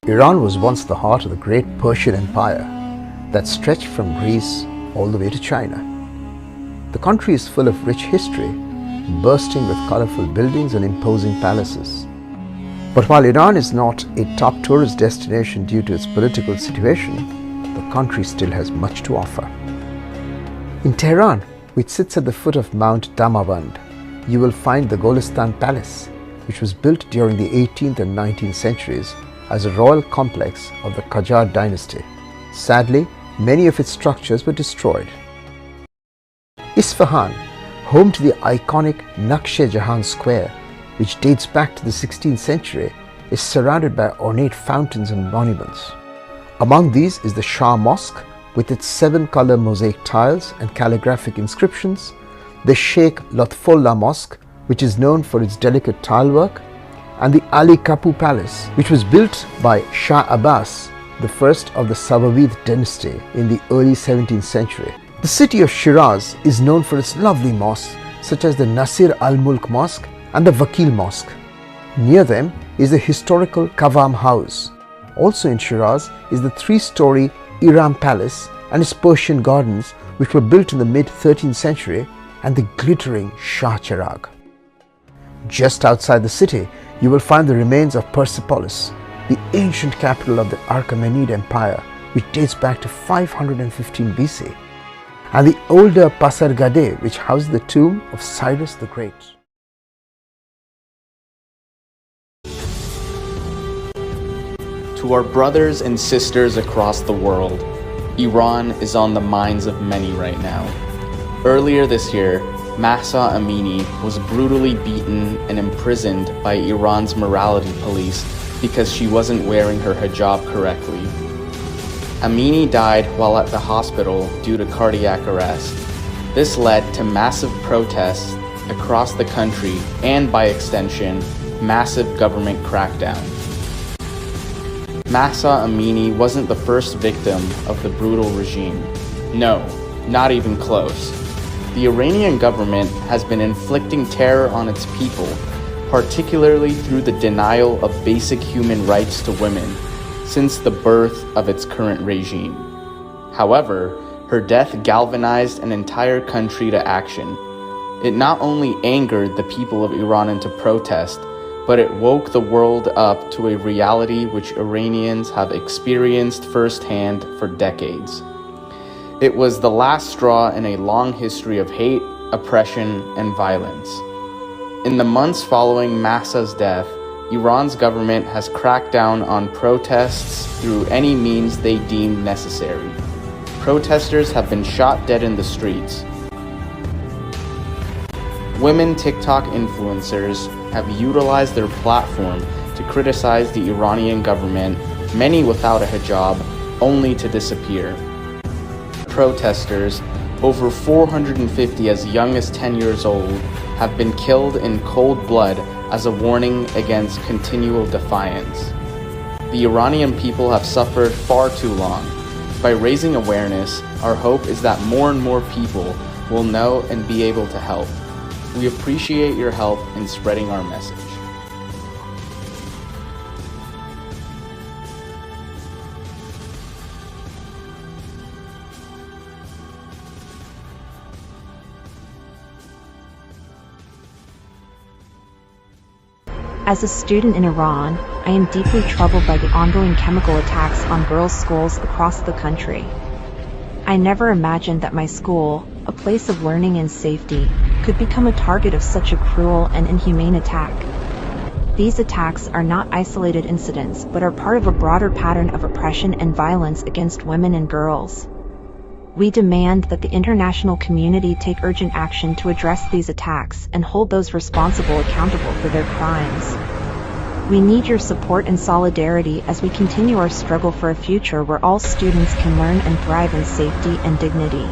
Iran was once the heart of the great Persian Empire that stretched from Greece all the way to China. The country is full of rich history, bursting with colorful buildings and imposing palaces. But while Iran is not a top tourist destination due to its political situation, the country still has much to offer. In Tehran, which sits at the foot of Mount Damavand, you will find the Golestan Palace, which was built during the 18th and 19th centuries as a royal complex of the Qajar dynasty. Sadly, many of its structures were destroyed. Isfahan, home to the iconic Naqsh-e-Jahan Square, which dates back to the 16th century, is surrounded by ornate fountains and monuments. Among these is the Shah Mosque with its 7-color mosaic tiles and calligraphic inscriptions, the Sheikh Lutfullah Mosque, which is known for its delicate tile work, and the Ali Kapu Palace, which was built by Shah Abbas, the first of the Safavid dynasty in the early 17th century. The city of Shiraz is known for its lovely mosques such as the Nasir al-Mulk Mosque and the Vakil Mosque. Near them is the historical Kavam House. Also in Shiraz is the 3-story Iram Palace and its Persian gardens, which were built in the mid-13th century, and the glittering Shah Cheragh. Just outside the city, you will find the remains of Persepolis, the ancient capital of the Achaemenid Empire, which dates back to 515 BC, and the older Pasargadae, which houses the tomb of Cyrus the Great. To our brothers and sisters across the world, Iran is on the minds of many right now. Earlier this year, Mahsa Amini was brutally beaten and imprisoned by Iran's morality police because she wasn't wearing her hijab correctly. Amini died while at the hospital due to cardiac arrest. This led to massive protests across the country and, by extension, massive government crackdown. Mahsa Amini wasn't the first victim of the brutal regime. No, not even close. The Iranian government has been inflicting terror on its people, particularly through the denial of basic human rights to women, since the birth of its current regime. However, her death galvanized an entire country to action. It not only angered the people of Iran into protest, but it woke the world up to a reality which Iranians have experienced firsthand for decades. It was the last straw in a long history of hate, oppression, and violence. In the months following Mahsa's death, Iran's government has cracked down on protests through any means they deemed necessary. Protesters have been shot dead in the streets. Women TikTok influencers have utilized their platform to criticize the Iranian government, many without a hijab, only to disappear. Protesters, over 450 as young as 10 years old, have been killed in cold blood as a warning against continual defiance. The Iranian people have suffered far too long. By raising awareness, our hope is that more and more people will know and be able to help. We appreciate your help in spreading our message. As a student in Iran, I am deeply troubled by the ongoing chemical attacks on girls' schools across the country. I never imagined that my school, a place of learning and safety, could become a target of such a cruel and inhumane attack. These attacks are not isolated incidents but are part of a broader pattern of oppression and violence against women and girls. We demand that the international community take urgent action to address these attacks and hold those responsible accountable for their crimes. We need your support and solidarity as we continue our struggle for a future where all students can learn and thrive in safety and dignity.